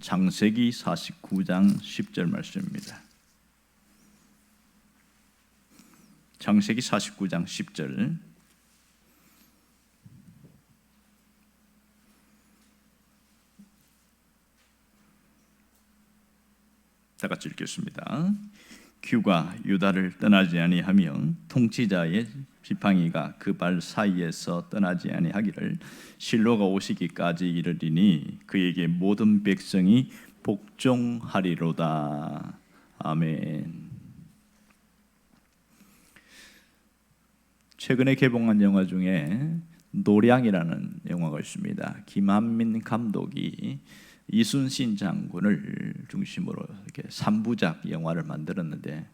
창세기 49장 10절 말씀입니다. 창세기 49장 10절. 다 같이 읽겠습니다. 규가 유다를 떠나지 아니하며 통치자의 지팡이가 그 발 사이에서 떠나지 아니하기를 실로가 오시기까지 이르리니 그에게 모든 백성이 복종하리로다. 아멘. 최근에 개봉한 영화 중에 노량이라는 영화가 있습니다. 김한민 감독이 이순신 장군을 중심으로 이렇게 3부작 영화를 만들었는데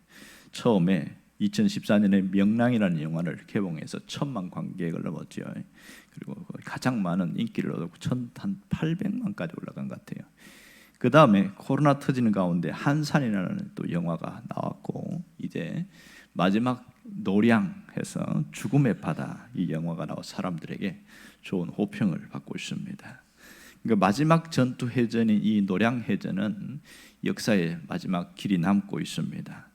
처음에 2014년에 명랑이라는 영화를 개봉해서 1,000만 관객을 넘었죠. 그리고 가장 많은 인기를 얻었고 한 800만까지 올라간 것 같아요. 그 다음에 코로나 터지는 가운데 한산이라는 또 영화가 나왔고 이제 마지막 노량해서 죽음의 바다 이 영화가 나와 사람들에게 좋은 호평을 받고 있습니다. 그러니까 마지막 전투 해전인 이 노량 해전은 역사의 마지막 길이 남고 있습니다.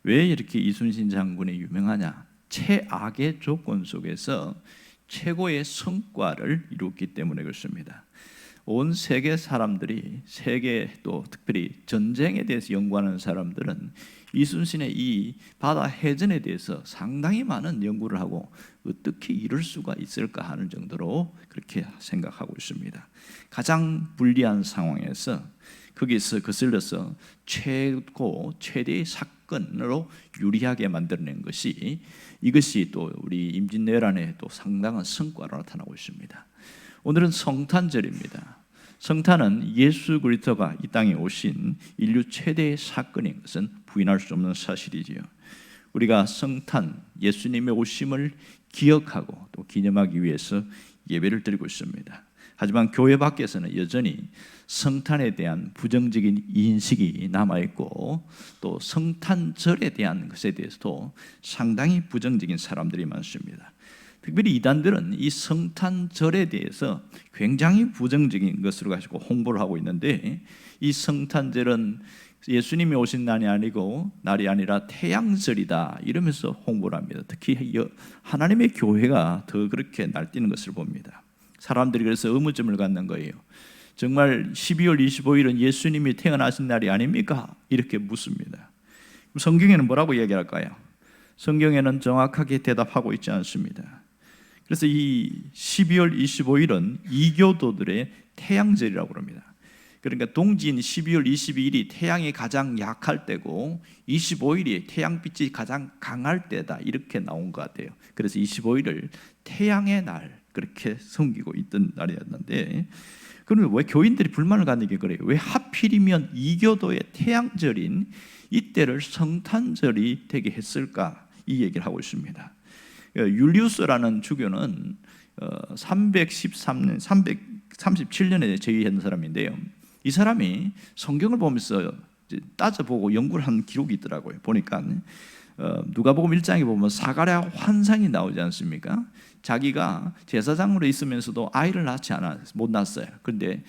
왜 이렇게 이순신 장군이 유명하냐? 최악의 조건 속에서 최고의 성과를 이뤘기 때문에 그렇습니다. 온 세계 사람들이 세계 또 특별히 전쟁에 대해서 연구하는 사람들은 이순신의 이 바다 해전에 대해서 상당히 많은 연구를 하고 어떻게 이룰 수가 있을까 하는 정도로 그렇게 생각하고 있습니다. 가장 불리한 상황에서 거기서 거슬러서 최대의 사건으로 유리하게 만들어낸 것이 이것이 또 우리 임진왜란의 또 상당한 성과로 나타나고 있습니다. 오늘은 성탄절입니다. 성탄은 예수 그리스도가 이 땅에 오신 인류 최대의 사건인 것은 부인할 수 없는 사실이지요. 우리가 성탄, 예수님의 오심을 기억하고 또 기념하기 위해서 예배를 드리고 있습니다. 하지만 교회 밖에서는 여전히 성탄에 대한 부정적인 인식이 남아있고 또 성탄절에 대한 것에 대해서도 상당히 부정적인 사람들이 많습니다. 특별히 이단들은 이 성탄절에 대해서 굉장히 부정적인 것으로 가지고 홍보를 하고 있는데 이 성탄절은 예수님이 오신 날이 아니고 날이 아니라 태양절이다 이러면서 홍보를 합니다. 특히 하나님의 교회가 더 그렇게 날뛰는 것을 봅니다. 사람들이 그래서 의문점을 갖는 거예요. 정말 12월 25일은 예수님이 태어나신 날이 아닙니까? 이렇게 묻습니다. 성경에는 뭐라고 얘기할까요? 성경에는 정확하게 대답하고 있지 않습니다. 그래서 이 12월 25일은 이교도들의 태양절이라고 합니다. 그러니까 동지인 12월 22일이 태양이 가장 약할 때고 25일이 태양빛이 가장 강할 때다 이렇게 나온 것 같아요. 그래서 25일을 태양의 날 그렇게 섬기고 있던 날이었는데 그러면 왜 교인들이 불만을 갖는 게 그래요? 왜 하필이면 이교도의 태양절인 이때를 성탄절이 되게 했을까? 이 얘기를 하고 있습니다. 율리우스라는 주교는 337년에 제위한 사람인데요. 이 사람이 성경을 보면서 따져보고 연구를 한 기록이 있더라고요. 보니까 누가복음 1장에 보면 사가랴 환상이 나오지 않습니까? 자기가 제사장으로 있으면서도 아이를 낳지 못 낳았어요. 그런데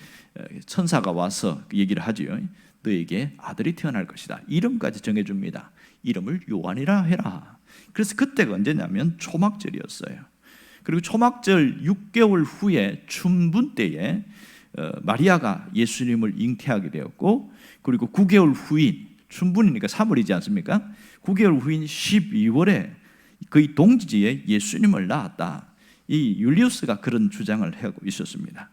천사가 와서 얘기를 하지요. 너에게 아들이 태어날 것이다. 이름까지 정해줍니다. 이름을 요한이라 해라. 그래서 그때가 언제냐면 초막절이었어요. 그리고 초막절 6개월 후에 춘분 때에 마리아가 예수님을 잉태하게 되었고 그리고 9개월 후인 춘분이니까 3월이지 않습니까? 9개월 후인 12월에 그의 동지에 예수님을 낳았다. 이 율리우스가 그런 주장을 하고 있었습니다.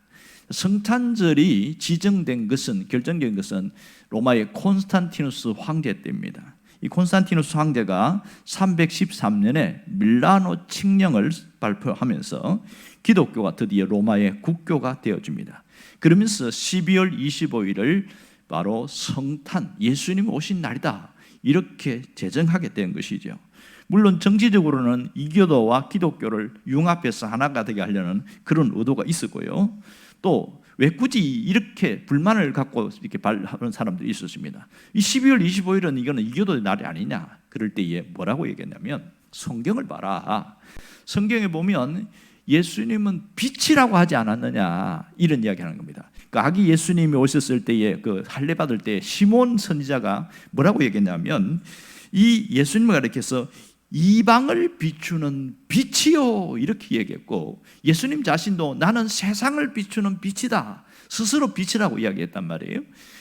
성탄절이 지정된 것은 결정적인 것은 로마의 콘스탄티누스 황제 때입니다. 이 콘스탄티누스 황제가 313년에 밀라노 칙령을 발표하면서 기독교가 드디어 로마의 국교가 되어집니다. 그러면서 12월 25일을 바로 성탄, 예수님이 오신 날이다 이렇게 제정하게 된 것이죠. 물론 정치적으로는 이교도와 기독교를 융합해서 하나가 되게 하려는 그런 의도가 있었고요. 또 왜 굳이 이렇게 불만을 갖고 이렇게 하는 사람들이 있었습니다. 이 12월 25일은 이거는 이교도의 날이 아니냐? 그럴 때에 뭐라고 얘기했냐면 성경을 봐라. 성경에 보면 예수님은 빛이라고 하지 않았느냐, 이런 이야기하는 겁니다. 그 아기 예수님이 오셨을 때에 그 할례 받을 때 시몬 선지자가 뭐라고 얘기했냐면, 이 예수님을 가리켜서 이방을 비추는 빛이요, 이렇게 얘기했고, 예수님 자신도 나는 세상을 비추는 빛이다, 스스로 빛이라고 이야기했단 말이에요.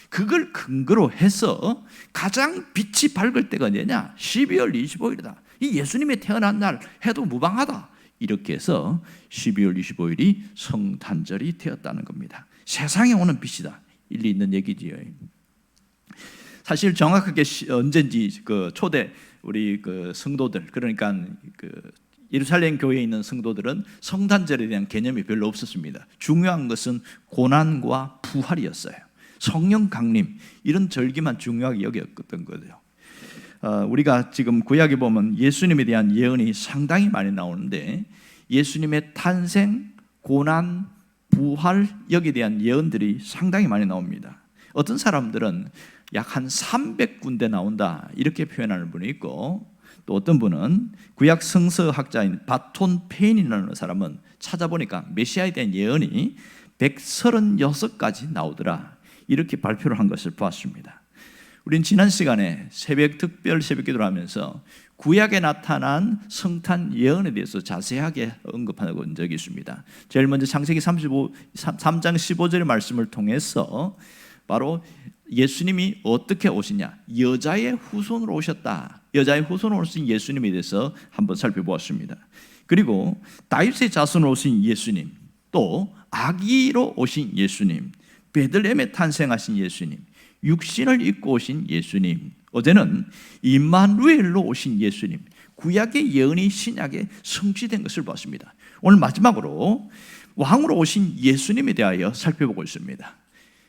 그걸 근거로 해서 가장 빛이 밝을 때가 언제냐? 12월 25일이다. 이 예수님이 태어난 날 해도 무방하다. 이렇게 해서 12월 25일이 성탄절이 되었다는 겁니다. 세상에 오는 빛이다. 일리 있는 얘기지요. 사실 정확하게 언제인지 그 초대 우리 그 성도들, 그러니까 그 예루살렘 교회에 있는 성도들은 성탄절에 대한 개념이 별로 없었습니다. 중요한 것은 고난과 부활이었어요. 성령 강림, 이런 절기만 중요하게 여겼던 거죠. 우리가 지금 구약에 보면 예수님에 대한 예언이 상당히 많이 나오는데, 예수님의 탄생, 고난, 부활, 여기에 대한 예언들이 상당히 많이 나옵니다. 어떤 사람들은 약 한 300군데 나온다, 이렇게 표현하는 분이 있고, 또 어떤 분은 구약 성서학자인 바톤 페인이라는 사람은 찾아보니까 메시아에 대한 예언이 136가지 나오더라, 이렇게 발표를 한 것을 보았습니다. 우린 지난 시간에 특별 새벽 기도를 하면서 구약에 나타난 성탄 예언에 대해서 자세하게 언급하고 온 적이 있습니다. 제일 먼저 창세기 3장 15절의 말씀을 통해서 바로 예수님이 어떻게 오시냐, 여자의 후손으로 오셨다, 여자의 후손으로 오신 예수님에 대해서 한번 살펴보았습니다. 그리고 다윗의 자손으로 오신 예수님, 또 아기로 오신 예수님, 베들레헴에 탄생하신 예수님, 육신을 입고 오신 예수님, 어제는 임마누엘로 오신 예수님, 구약의 예언이 신약에 성취된 것을 봤습니다. 오늘 마지막으로 왕으로 오신 예수님에 대하여 살펴보고 있습니다.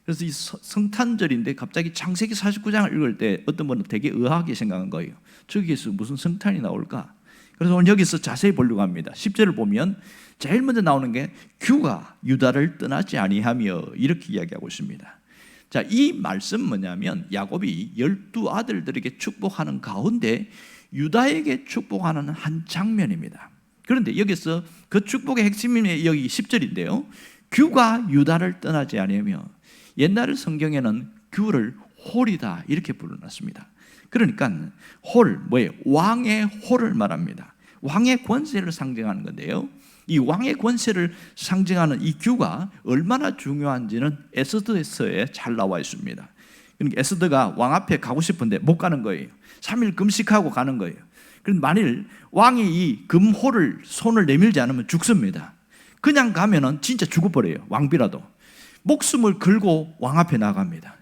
그래서 이 성탄절인데 갑자기 창세기 49장을 읽을 때 어떤 분은 되게 의아하게 생각한 거예요. 저기에서 무슨 성탄이 나올까? 그래서 오늘 여기서 자세히 보려고 합니다. 10절을 보면 제일 먼저 나오는 게 규가 유다를 떠나지 아니하며, 이렇게 이야기하고 있습니다. 자, 이 말씀 뭐냐면 야곱이 12아들들에게 축복하는 가운데 유다에게 축복하는 한 장면입니다. 그런데 여기서 그 축복의 핵심이 여기 10절인데요. 규가 유다를 떠나지 아니하며, 옛날 성경에는 규를 홀이다, 이렇게 불러놨습니다. 그러니까 홀, 뭐예요? 왕의 홀을 말합니다. 왕의 권세를 상징하는 건데요, 이 왕의 권세를 상징하는 이 규가 얼마나 중요한지는 에스더서에 잘 나와 있습니다. 그러니까 에스더가 왕 앞에 가고 싶은데 못 가는 거예요. 3일 금식하고 가는 거예요. 그런데 만일 왕이 이 금홀을 손을 내밀지 않으면 죽습니다. 그냥 가면은 진짜 죽어버려요. 왕비라도 목숨을 걸고 왕 앞에 나갑니다.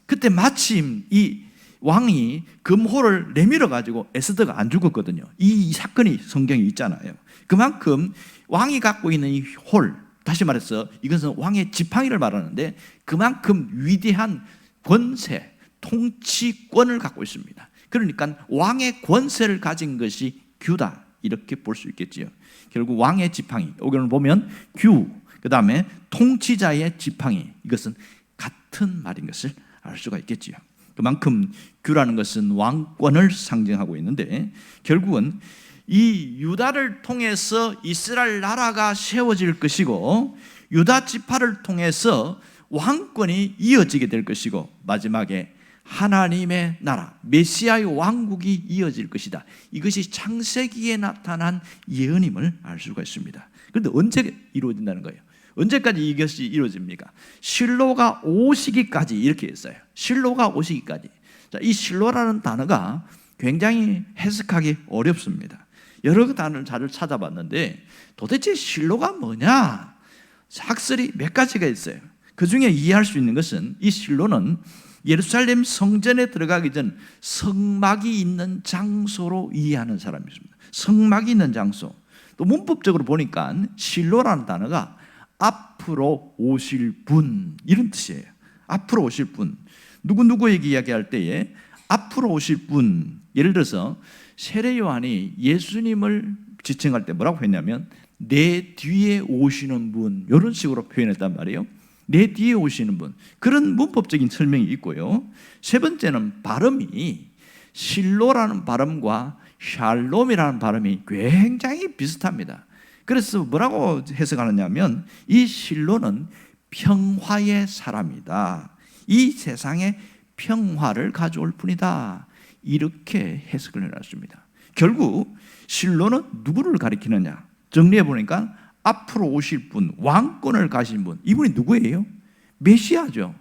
그때 마침 이 왕이 금홀을 내밀어 가지고 에스더가 안 죽었거든요. 이 사건이 성경에 있잖아요. 그만큼 왕이 갖고 있는 이 홀, 다시 말해서 이것은 왕의 지팡이를 말하는데 그만큼 위대한 권세, 통치권을 갖고 있습니다. 그러니까 왕의 권세를 가진 것이 규다, 이렇게 볼 수 있겠지요. 결국 왕의 지팡이, 오늘 보면 규, 그 다음에 통치자의 지팡이, 이것은 같은 말인 것을 알 수가 있겠지요. 그만큼 규라는 것은 왕권을 상징하고 있는데, 결국은 이 유다를 통해서 이스라엘 나라가 세워질 것이고, 유다 지파를 통해서 왕권이 이어지게 될 것이고, 마지막에 하나님의 나라, 메시아의 왕국이 이어질 것이다. 이것이 창세기에 나타난 예언임을 알 수가 있습니다. 그런데 언제 이루어진다는 거예요? 언제까지 이것이 이루어집니까? 실로가 오시기까지, 이렇게 했어요. 실로가 오시기까지. 자, 이 실로라는 단어가 굉장히 해석하기 어렵습니다. 여러 단어를 찾아봤는데 도대체 실로가 뭐냐? 학설이 몇 가지가 있어요. 그 중에 이해할 수 있는 것은 이 실로는 예루살렘 성전에 들어가기 전 성막이 있는 장소로 이해하는 사람이 있습니다. 성막이 있는 장소. 또 문법적으로 보니까 실로라는 단어가 앞으로 오실 분, 이런 뜻이에요. 앞으로 오실 분. 누구에게 이야기할 때에 앞으로 오실 분, 예를 들어서 세례 요한이 예수님을 지칭할 때 뭐라고 했냐면 내 뒤에 오시는 분, 이런 식으로 표현했단 말이에요. 내 뒤에 오시는 분, 그런 문법적인 설명이 있고요. 세 번째는 발음이 실로라는 발음과 샬롬이라는 발음이 굉장히 비슷합니다. 그래서 뭐라고 해석하느냐면 이 실로는 평화의 사람이다. 이 세상에 평화를 가져올 뿐이다. 이렇게 해석을 해놨습니다. 결국 실로는 누구를 가리키느냐? 정리해 보니까 앞으로 오실 분, 왕권을 가진 분, 이분이 누구예요? 메시아죠.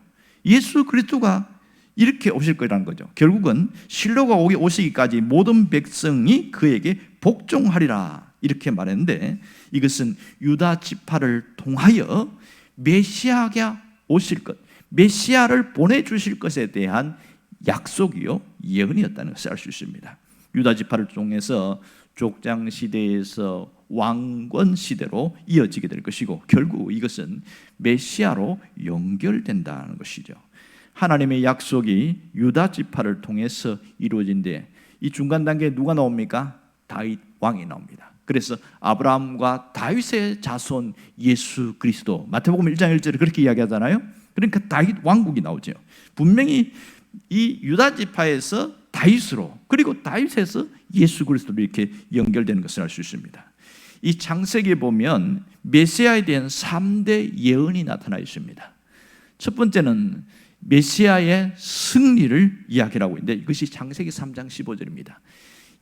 예수 그리스도가 이렇게 오실 거라는 거죠. 결국은 실로가 오시기까지 모든 백성이 그에게 복종하리라 이렇게 말했는데, 이것은 유다 지파를 통하여 메시아가 오실 것, 메시아를 보내주실 것에 대한 약속이요, 예언이었다는 것을 알 수 있습니다. 유다 지파를 통해서 족장 시대에서 왕권 시대로 이어지게 될 것이고, 결국 이것은 메시아로 연결된다는 것이죠. 하나님의 약속이 유다 지파를 통해서 이루어진데, 이 중간 단계에 누가 나옵니까? 다윗 왕이 나옵니다. 그래서 아브라함과 다윗의 자손 예수 그리스도, 마태복음 1장 1절에 그렇게 이야기하잖아요. 그러니까 다윗 왕국이 나오죠. 분명히 이 유다 지파에서 다윗으로, 그리고 다윗에서 예수 그리스도로 이렇게 연결되는 것을 알 수 있습니다. 이 창세기에 보면 메시아에 대한 3대 예언이 나타나 있습니다. 첫 번째는 메시아의 승리를 이야기하고 있는데, 이것이 창세기 3장 15절입니다.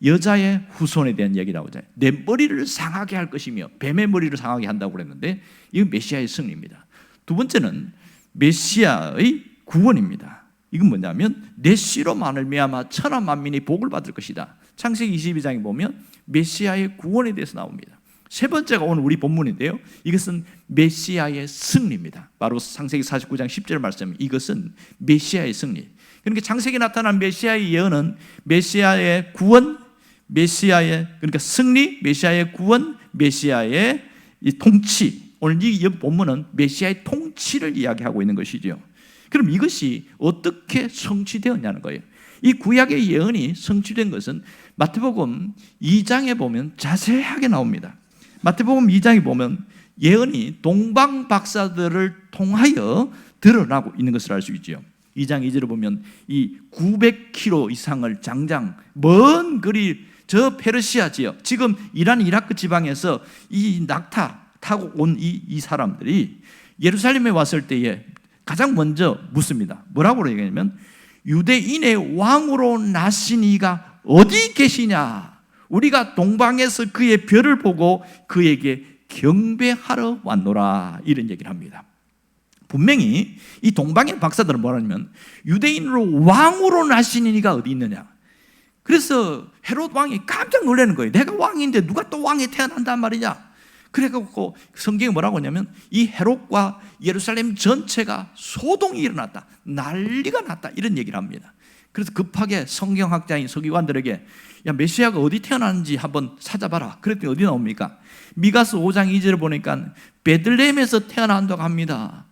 여자의 후손에 대한 얘기 나오죠. 내 머리를 상하게 할 것이며 뱀의 머리를 상하게 한다고 그랬는데, 이건 메시아의 승리입니다. 두 번째는 메시아의 구원입니다. 이건 뭐냐면 내 씨로 말미암아 천하 만민이 복을 받을 것이다. 창세기 22장에 보면 메시아의 구원에 대해서 나옵니다. 세 번째가 오늘 우리 본문인데요, 이것은 메시아의 승리입니다. 바로 창세기 49장 10절 말씀, 이것은 메시아의 승리. 그러니까 창세기에 나타난 메시아의 예언은 메시아의 구원, 메시아의, 그러니까 승리, 메시아의 구원, 메시아의 이 통치. 오늘 이 본문은 메시아의 통치를 이야기하고 있는 것이죠. 그럼 이것이 어떻게 성취되었냐는 거예요. 이 구약의 예언이 성취된 것은 마태복음 2장에 보면 자세하게 나옵니다. 마태복음 2장에 보면 예언이 동방 박사들을 통하여 드러나고 있는 것을 알 수 있죠. 2장 2절을 보면 이 900km 이상을 장장 먼 거리, 저 페르시아 지역, 지금 이란 이라크 지방에서 이 낙타 타고 온 이 사람들이 예루살렘에 왔을 때에 가장 먼저 묻습니다. 뭐라고 얘기하냐면 유대인의 왕으로 나신 이가 어디 계시냐? 우리가 동방에서 그의 별을 보고 그에게 경배하러 왔노라, 이런 얘기를 합니다. 분명히 이 동방의 박사들은 뭐라냐면 유대인으로 왕으로 나신 이가 어디 있느냐. 그래서 헤롯 왕이 깜짝 놀라는 거예요. 내가 왕인데 누가 또 왕이 태어난단 말이냐. 그래갖고 성경이 뭐라고 하냐면 이 헤롯과 예루살렘 전체가 소동이 일어났다, 난리가 났다, 이런 얘기를 합니다. 그래서 급하게 성경학자인 서기관들에게 야, 메시아가 어디 태어났는지 한번 찾아봐라. 그랬더니 어디 나옵니까? 미가서 5장 2절을 보니까 베들레헴에서 태어난다고 합니다.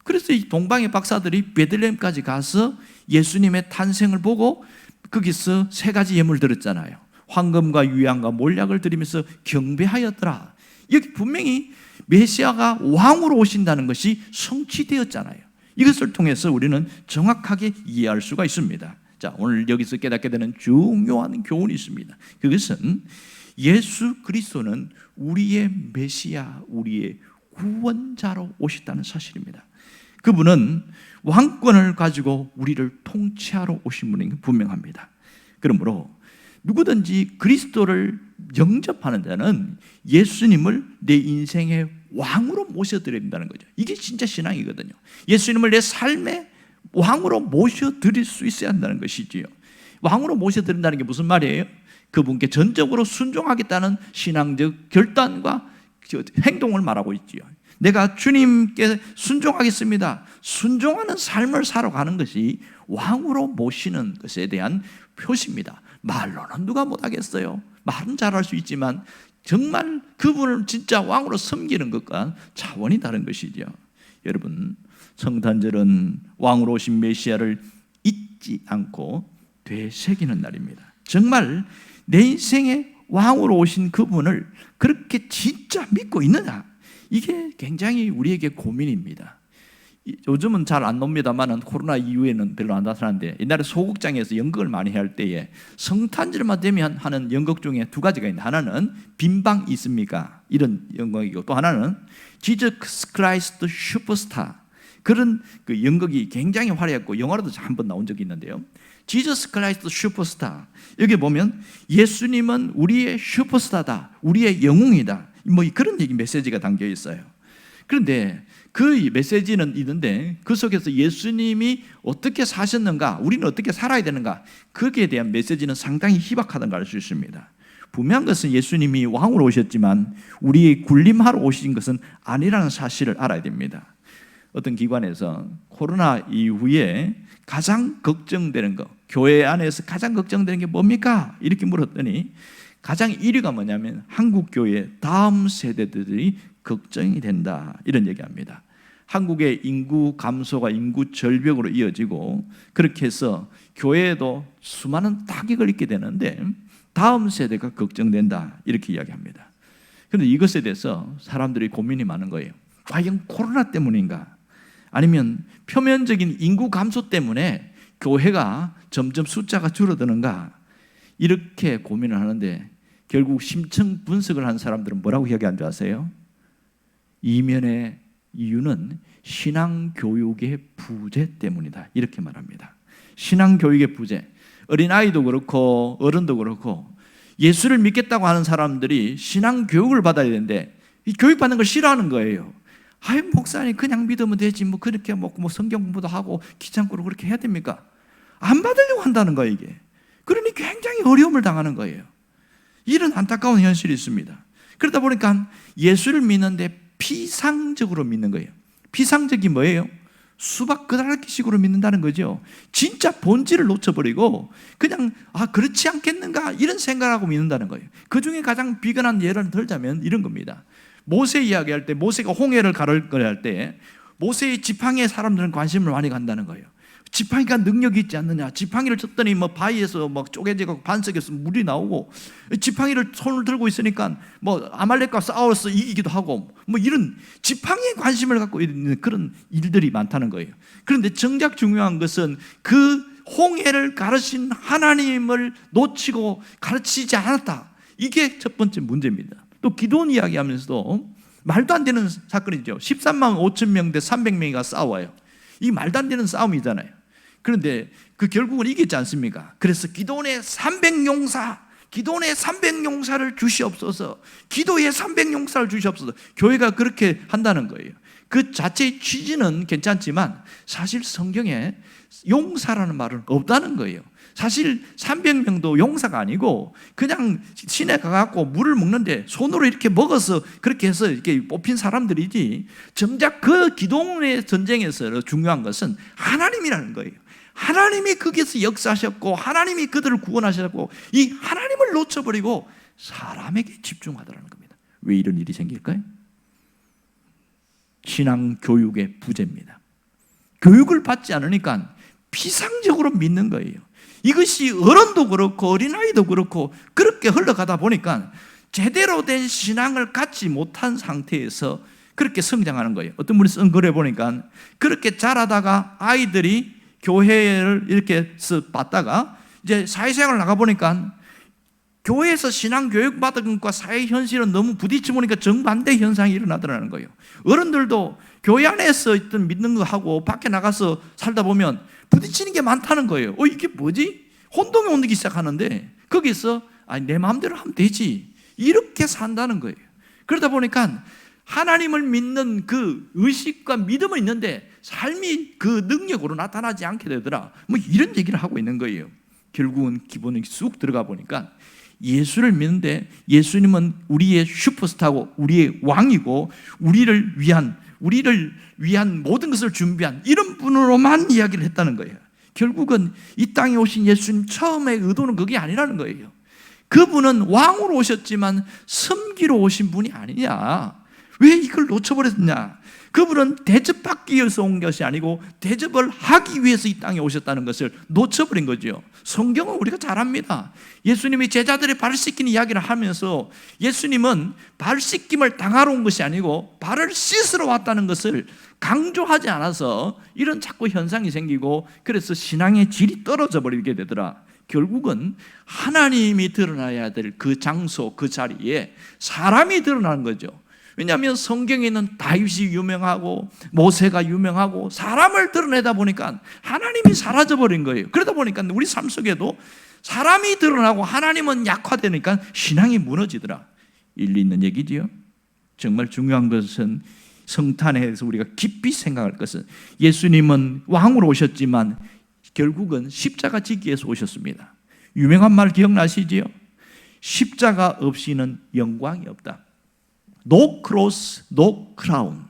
그래서 이 동방의 박사들이 베들레헴까지 가서 예수님의 탄생을 보고 거기서 세 가지 예물 드렸잖아요. 황금과 유향과 몰약을 드리면서 경배하였더라. 여기 분명히 메시아가 왕으로 오신다는 것이 성취되었잖아요. 이것을 통해서 우리는 정확하게 이해할 수가 있습니다. 자, 오늘 여기서 깨닫게 되는 중요한 교훈이 있습니다. 그것은 예수 그리스도는 우리의 메시아, 우리의 구원자로 오셨다는 사실입니다. 그분은 왕권을 가지고 우리를 통치하러 오신 분인 게 분명합니다. 그러므로 누구든지 그리스도를 영접하는 자는 예수님을 내 인생의 왕으로 모셔드려야 된다는 거죠. 이게 진짜 신앙이거든요. 예수님을 내 삶의 왕으로 모셔드릴 수 있어야 한다는 것이지요. 왕으로 모셔드린다는 게 무슨 말이에요? 그분께 전적으로 순종하겠다는 신앙적 결단과 행동을 말하고 있지요. 내가 주님께 순종하겠습니다. 순종하는 삶을 살아가는 것이 왕으로 모시는 것에 대한 표시입니다. 말로는 누가 못하겠어요. 말은 잘할 수 있지만 정말 그분을 진짜 왕으로 섬기는 것과 차원이 다른 것이죠. 여러분, 성탄절은 왕으로 오신 메시아를 잊지 않고 되새기는 날입니다. 정말 내 인생의 왕으로 오신 그분을 그렇게 진짜 믿고 있느냐? 이게 굉장히 우리에게 고민입니다. 요즘은 잘 안 놉니다만은 코로나 이후에는 별로 안 나타나는데 옛날에 소극장에서 연극을 많이 할 때에 성탄절만 되면 하는 연극 중에 두 가지가 있는데 하나는 빈방 있습니까? 이런 연극이고 또 하나는 지저스 크라이스트 슈퍼스타 그런 그 연극이 굉장히 화려했고 영화로도 한 번 나온 적이 있는데요. 지저스 크라이스트 슈퍼스타 여기 보면 예수님은 우리의 슈퍼스타다 우리의 영웅이다 뭐 그런 얘기 메시지가 담겨 있어요. 그런데 그 메시지는 있는데 그 속에서 예수님이 어떻게 사셨는가 우리는 어떻게 살아야 되는가 거기에 대한 메시지는 상당히 희박하다는 걸 알 수 있습니다. 분명한 것은 예수님이 왕으로 오셨지만 우리의 군림하러 오신 것은 아니라는 사실을 알아야 됩니다. 어떤 기관에서 코로나 이후에 가장 걱정되는 것 교회 안에서 가장 걱정되는 게 뭡니까? 이렇게 물었더니 가장 1위가 뭐냐면 한국 교회 다음 세대들이 걱정이 된다 이런 얘기합니다. 한국의 인구 감소가 인구 절벽으로 이어지고 그렇게 해서 교회에도 수많은 타격을 입게 되는데 다음 세대가 걱정된다 이렇게 이야기합니다. 그런데 이것에 대해서 사람들이 고민이 많은 거예요. 과연 코로나 때문인가? 아니면 표면적인 인구 감소 때문에 교회가 점점 숫자가 줄어드는가? 이렇게 고민을 하는데 결국 심층 분석을 한 사람들은 뭐라고 이야기한 줄 아세요? 이면의 이유는 신앙교육의 부재 때문이다 이렇게 말합니다. 신앙교육의 부재 어린아이도 그렇고 어른도 그렇고 예수를 믿겠다고 하는 사람들이 신앙교육을 받아야 되는데 이 교육받는 걸 싫어하는 거예요. 아이 목사님 그냥 믿으면 되지 뭐 그렇게 뭐 성경 공부도 하고 귀찮고 그렇게 해야 됩니까? 안 받으려고 한다는 거예요 이게. 그러니 굉장히 어려움을 당하는 거예요. 이런 안타까운 현실이 있습니다. 그러다 보니까 예수를 믿는데 피상적으로 믿는 거예요. 피상적이 뭐예요? 수박 그다랗기식으로 믿는다는 거죠. 진짜 본질을 놓쳐버리고 그냥 그렇지 않겠는가 이런 생각을 하고 믿는다는 거예요. 그 중에 가장 비근한 예를 들자면 이런 겁니다. 모세 이야기할 때 모세가 홍해를 가를 때 모세의 지팡이에 사람들은 관심을 많이 간다는 거예요. 지팡이가 능력이 있지 않느냐. 지팡이를 쳤더니 뭐 바위에서 막 쪼개지고 반석에서 물이 나오고 지팡이를 손을 들고 있으니까 뭐 아말렉과 싸워서 이기기도 하고 뭐 이런 지팡이에 관심을 갖고 있는 그런 일들이 많다는 거예요. 그런데 정작 중요한 것은 그 홍해를 가르친 하나님을 놓치고 가르치지 않았다. 이게 첫 번째 문제입니다. 또 기도원 이야기하면서도 말도 안 되는 사건이죠. 13만 5천 명 대 300명이가 싸워요. 이 말도 안 되는 싸움이잖아요. 그런데 그 결국은 이기지 않습니까? 그래서 기도원의 300용사를 주시옵소서. 기도의 300용사를 주시옵소서. 교회가 그렇게 한다는 거예요. 그 자체의 취지는 괜찮지만 사실 성경에 용사라는 말은 없다는 거예요. 사실 300명도 용사가 아니고 그냥 시내 가갖고 물을 먹는데 손으로 이렇게 먹어서 그렇게 해서 이렇게 뽑힌 사람들이지 정작 그 기도원의 전쟁에서 중요한 것은 하나님이라는 거예요. 하나님이 거기서 역사하셨고 하나님이 그들을 구원하셨고 이 하나님을 놓쳐버리고 사람에게 집중하더라는 겁니다. 왜 이런 일이 생길까요? 신앙 교육의 부재입니다. 교육을 받지 않으니까 피상적으로 믿는 거예요. 이것이 어른도 그렇고 어린아이도 그렇고 그렇게 흘러가다 보니까 제대로 된 신앙을 갖지 못한 상태에서 그렇게 성장하는 거예요. 어떤 분이 쓴 글에 보니까 그렇게 자라다가 아이들이 교회를 이렇게 받다가 이제 사회생활을 나가보니까 교회에서 신앙교육 받은 것과 사회 현실은 너무 부딪혀보니까 정반대 현상이 일어나더라는 거예요. 어른들도 교회 안에서 있던 믿는 거 하고 밖에 나가서 살다 보면 부딪히는 게 많다는 거예요. 이게 뭐지? 혼동이 오기 시작하는데 거기서 내 마음대로 하면 되지 이렇게 산다는 거예요. 그러다 보니까 하나님을 믿는 그 의식과 믿음은 있는데 삶이 그 능력으로 나타나지 않게 되더라. 뭐 이런 얘기를 하고 있는 거예요. 결국은 기본이 쑥 들어가 보니까 예수를 믿는데 예수님은 우리의 슈퍼스타고 우리의 왕이고 우리를 위한 모든 것을 준비한 이런 분으로만 이야기를 했다는 거예요. 결국은 이 땅에 오신 예수님 처음의 의도는 그게 아니라는 거예요. 그분은 왕으로 오셨지만 섬기러 오신 분이 아니냐. 왜 이걸 놓쳐버렸냐? 그분은 대접받기 위해서 온 것이 아니고 대접을 하기 위해서 이 땅에 오셨다는 것을 놓쳐버린 거죠. 성경은 우리가 잘 압니다. 예수님이 제자들의 발 씻기는 이야기를 하면서 예수님은 발 씻김을 당하러 온 것이 아니고 발을 씻으러 왔다는 것을 강조하지 않아서 이런 자꾸 현상이 생기고, 그래서 신앙의 질이 떨어져 버리게 되더라. 결국은 하나님이 드러나야 될 그 장소, 그 자리에 사람이 드러나는 거죠. 왜냐하면 성경에는 다윗이 유명하고 모세가 유명하고 사람을 드러내다 보니까 하나님이 사라져버린 거예요. 그러다 보니까 우리 삶 속에도 사람이 드러나고 하나님은 약화되니까 신앙이 무너지더라. 일리 있는 얘기지요. 정말 중요한 것은 성탄에 대해서 우리가 깊이 생각할 것은, 예수님은 왕으로 오셨지만 결국은 십자가 지기 위해서 오셨습니다. 유명한 말 기억나시지요? 십자가 없이는 영광이 없다. No cross, no crown.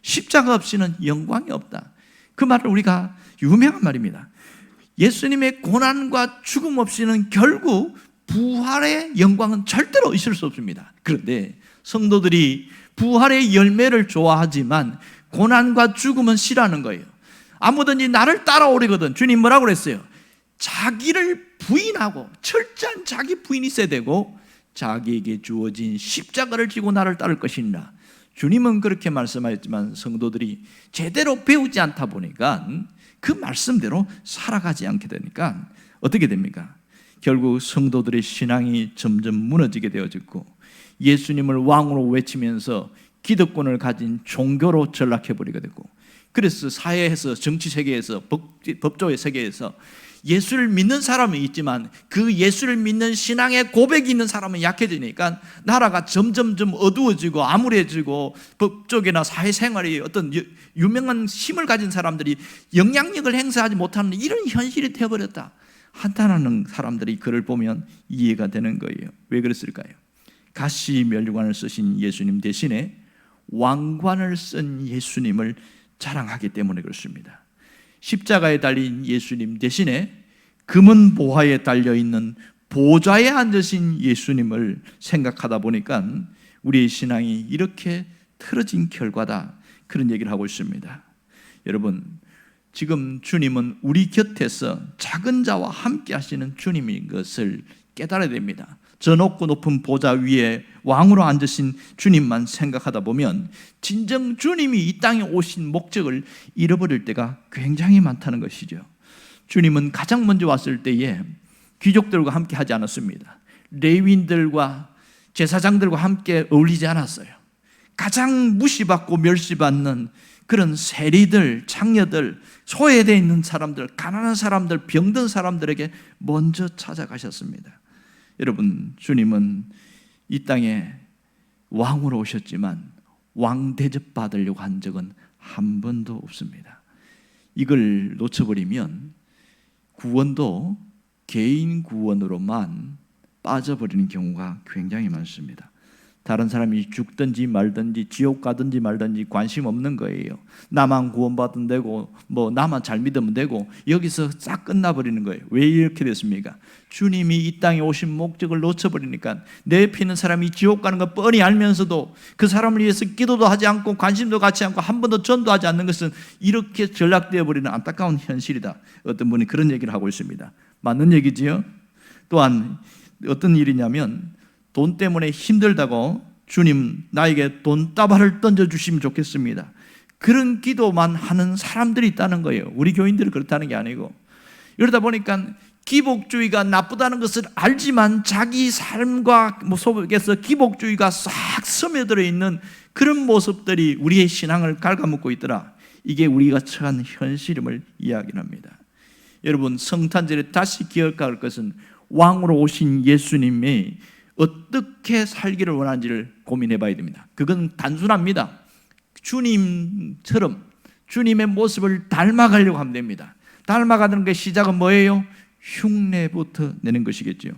십자가 없이는 영광이 없다. 그 말을 우리가 유명한 말입니다. 예수님의 고난과 죽음 없이는 결국 부활의 영광은 절대로 있을 수 없습니다. 그런데 성도들이 부활의 열매를 좋아하지만 고난과 죽음은 싫어하는 거예요. 아무든지 나를 따라오려거든. 주님 뭐라고 그랬어요? 자기를 부인하고, 철저한 자기 부인이 있어야 되고 자기에게 주어진 십자가를 지고 나를 따를 것이니라. 주님은 그렇게 말씀하셨지만 성도들이 제대로 배우지 않다 보니까 그 말씀대로 살아가지 않게 되니까 어떻게 됩니까? 결국 성도들의 신앙이 점점 무너지게 되어졌고, 예수님을 왕으로 외치면서 기득권을 가진 종교로 전락해버리게 되고, 그래서 사회에서, 정치 세계에서, 법조의 세계에서 예수를 믿는 사람은 있지만 그 예수를 믿는 신앙의 고백이 있는 사람은 약해지니까 나라가 점점점 어두워지고 암울해지고, 법조계나 사회생활이 어떤 유명한 힘을 가진 사람들이 영향력을 행사하지 못하는 이런 현실이 되어버렸다. 한탄하는 사람들이 그를 보면 이해가 되는 거예요. 왜 그랬을까요? 가시 면류관을 쓰신 예수님 대신에 왕관을 쓴 예수님을 자랑하기 때문에 그렇습니다. 십자가에 달린 예수님 대신에 금은 보화에 달려있는 보좌에 앉으신 예수님을 생각하다 보니까 우리의 신앙이 이렇게 틀어진 결과다, 그런 얘기를 하고 있습니다. 여러분, 지금 주님은 우리 곁에서 작은 자와 함께 하시는 주님인 것을 깨달아야 됩니다. 저 높고 높은 보좌 위에 왕으로 앉으신 주님만 생각하다 보면 진정 주님이 이 땅에 오신 목적을 잃어버릴 때가 굉장히 많다는 것이죠. 주님은 가장 먼저 왔을 때에 귀족들과 함께 하지 않았습니다. 레위인들과 제사장들과 함께 어울리지 않았어요. 가장 무시받고 멸시받는 그런 세리들, 창녀들, 소외되어 있는 사람들, 가난한 사람들, 병든 사람들에게 먼저 찾아가셨습니다. 여러분, 주님은 이 땅에 왕으로 오셨지만 왕 대접 받으려고 한 적은 한 번도 없습니다. 이걸 놓쳐버리면 구원도 개인 구원으로만 빠져버리는 경우가 굉장히 많습니다. 다른 사람이 죽든지 말든지 지옥 가든지 말든지 관심 없는 거예요. 나만 구원받으면 되고 나만 잘 믿으면 되고 여기서 싹 끝나버리는 거예요. 왜 이렇게 됐습니까? 주님이 이 땅에 오신 목적을 놓쳐버리니까 내 옆에 있는 사람이 지옥 가는 거 뻔히 알면서도 그 사람을 위해서 기도도 하지 않고 관심도 갖지 않고 한 번도 전도하지 않는 것은 이렇게 전락되어 버리는 안타까운 현실이다. 어떤 분이 그런 얘기를 하고 있습니다. 맞는 얘기지요? 또한 어떤 일이냐면, 돈 때문에 힘들다고 주님 나에게 돈다발을 던져주시면 좋겠습니다, 그런 기도만 하는 사람들이 있다는 거예요. 우리 교인들은 그렇다는 게 아니고, 이러다 보니까 기복주의가 나쁘다는 것을 알지만 자기 삶과 속에서 기복주의가 싹 스며들어 있는 그런 모습들이 우리의 신앙을 갉아먹고 있더라. 이게 우리가 처한 현실임을 이야기합니다. 여러분, 성탄절에 다시 기억할 것은 왕으로 오신 예수님이 어떻게 살기를 원하는지를 고민해 봐야 됩니다. 그건 단순합니다. 주님처럼 주님의 모습을 닮아가려고 하면 됩니다. 닮아가는 게 시작은 뭐예요? 흉내부터 내는 것이겠죠.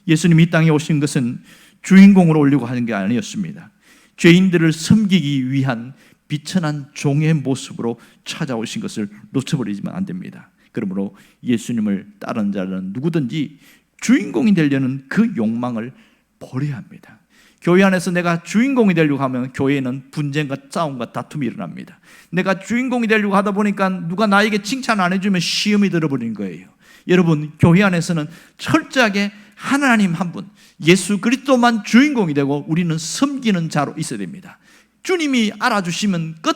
예수님이 이 땅에 오신 것은 주인공으로 오려고 하는 게 아니었습니다. 죄인들을 섬기기 위한 비천한 종의 모습으로 찾아오신 것을 놓쳐버리지만 안 됩니다. 그러므로 예수님을 따르는 자는 누구든지 주인공이 되려는 그 욕망을 버려야 합니다. 교회 안에서 내가 주인공이 되려고 하면 교회에는 분쟁과 싸움과 다툼이 일어납니다. 내가 주인공이 되려고 하다 보니까 누가 나에게 칭찬 안 해주면 시험이 들어버린 거예요. 여러분, 교회 안에서는 철저하게 하나님 한 분, 예수 그리스도만 주인공이 되고 우리는 섬기는 자로 있어야 됩니다. 주님이 알아주시면 끝,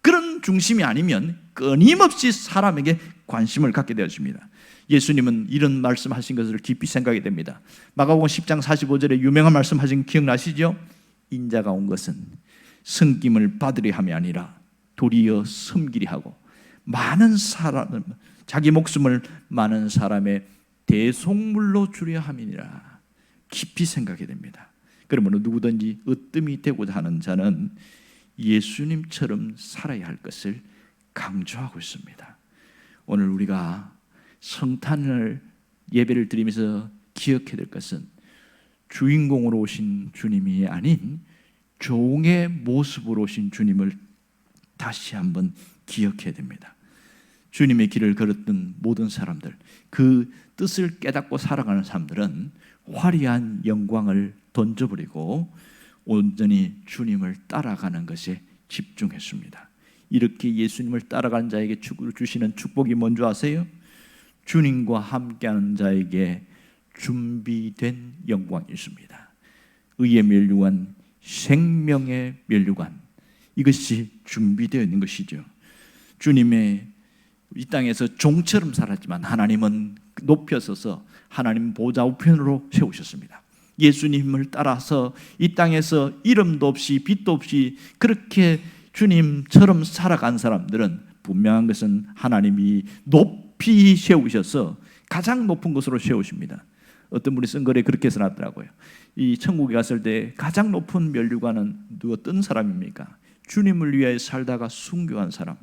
그런 중심이 아니면 끊임없이 사람에게 관심을 갖게 되었습니다. 예수님은 이런 말씀하신 것을 깊이 생각이 됩니다. 마가복음 10장 45절에 유명한 말씀하신 거 기억나시죠? 인자가 온 것은 섬김을 받으려 함이 아니라 도리어 섬기려 하고 많은 사람, 자기 목숨을 많은 사람의 대속물로 주려 함이니라. 깊이 생각이 됩니다. 그러므로 누구든지 으뜸이 되고자 하는 자는 예수님처럼 살아야 할 것을 강조하고 있습니다. 오늘 우리가 성탄을 예배를 드리면서 기억해야 될 것은 주인공으로 오신 주님이 아닌 종의 모습으로 오신 주님을 다시 한번 기억해야 됩니다. 주님의 길을 걸었던 모든 사람들, 그 뜻을 깨닫고 살아가는 사람들은 화려한 영광을 던져버리고 온전히 주님을 따라가는 것에 집중했습니다. 이렇게 예수님을 따라가는 자에게 주시는 축복이 뭔지 아세요? 주님과 함께하는 자에게 준비된 영광이 있습니다. 의의 면류관, 생명의 면류관, 이것이 준비되어 있는 것이죠. 주님의 이 땅에서 종처럼 살았지만 하나님은 높여서서 하나님 보좌 우편으로 세우셨습니다. 예수님을 따라서 이 땅에서 이름도 없이 빛도 없이 그렇게 주님처럼 살아간 사람들은 분명한 것은 하나님이 높이 세우셔서 가장 높은 곳으로 세우십니다. 어떤 분이 쓴 글에 그렇게 써놨더라고요. 이 천국에 갔을 때 가장 높은 면류관은 어떤 사람입니까? 주님을 위하여 살다가 순교한 사람.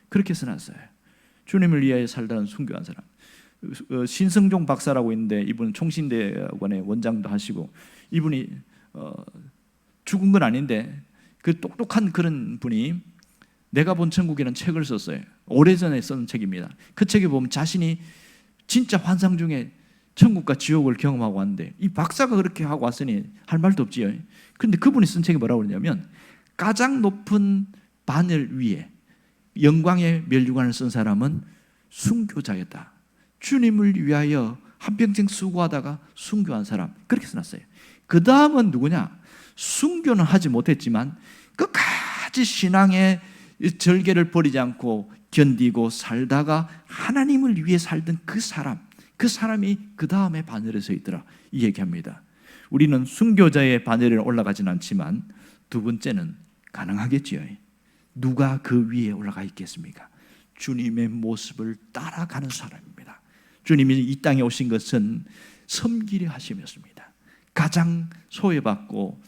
그렇게 써놨어요. 주님을 위하여 살다는 순교한 사람. 신성종 박사라고 있는데 이분은 총신대학원의 원장도 하시고 이분이 죽은 건 아닌데 그 똑똑한 그런 분이 내가 본 천국이라는 책을 썼어요. 오래전에 쓴 책입니다. 그 책에 보면 자신이 진짜 환상 중에 천국과 지옥을 경험하고 왔는데 이 박사가 그렇게 하고 왔으니 할 말도 없지요. 그런데 그분이 쓴 책이 뭐라고 그러냐면 가장 높은 바늘 위에 영광의 면류관을 쓴 사람은 순교자였다. 주님을 위하여 한평생 수고하다가 순교한 사람, 그렇게 써놨어요. 그 다음은 누구냐? 순교는 하지 못했지만 끝까지 신앙의 절개를 버리지 않고 견디고 살다가 하나님을 위해 살던 그 사람이 그 다음에 바늘에 서 있더라, 이 얘기합니다. 우리는 순교자의 바늘에 올라가진 않지만 두 번째는 가능하겠지요. 누가 그 위에 올라가 있겠습니까? 주님의 모습을 따라가는 사람입니다. 주님이 이 땅에 오신 것은 섬기려 하심이었습니다. 가장 소외받고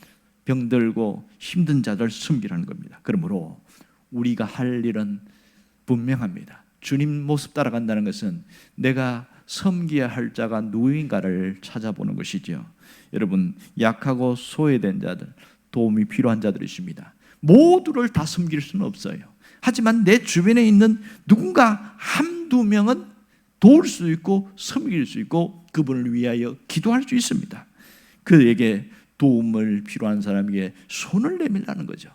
병들고 힘든 자들 섬기라는 겁니다. 그러므로 우리가 할 일은 분명합니다. 주님 모습 따라간다는 것은 내가 섬겨야 할 자가 누구인가를 찾아보는 것이죠. 여러분, 약하고 소외된 자들, 도움이 필요한 자들이 있습니다. 모두를 다 섬길 수는 없어요. 하지만 내 주변에 있는 누군가 한두 명은 도울 수 있고 섬길 수 있고 그분을 위하여 기도할 수 있습니다. 그에게 도움을 필요한 사람에게 손을 내밀라는 거죠.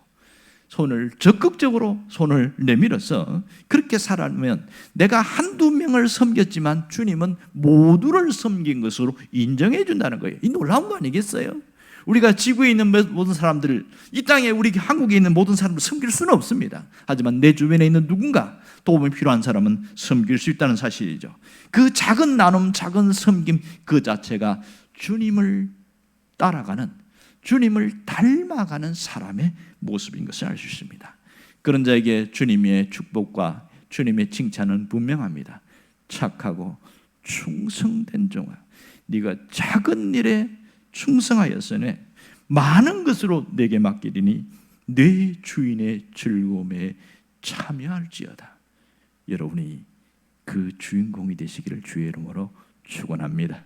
적극적으로 손을 내밀어서 그렇게 살아면 내가 한두 명을 섬겼지만 주님은 모두를 섬긴 것으로 인정해 준다는 거예요. 이 놀라운 거 아니겠어요? 우리가 지구에 있는 모든 사람들을, 이 땅에 우리 한국에 있는 모든 사람을 섬길 수는 없습니다. 하지만 내 주변에 있는 누군가 도움이 필요한 사람은 섬길 수 있다는 사실이죠. 그 작은 나눔, 작은 섬김 그 자체가 주님을 따라가는, 주님을 닮아가는 사람의 모습인 것을 알 수 있습니다. 그런 자에게 주님의 축복과 주님의 칭찬은 분명합니다. 착하고 충성된 종아, 네가 작은 일에 충성하였으니 많은 것으로 내게 맡기리니 내 주인의 즐거움에 참여할지어다. 여러분이 그 주인공이 되시기를 주의 이름으로 축원합니다.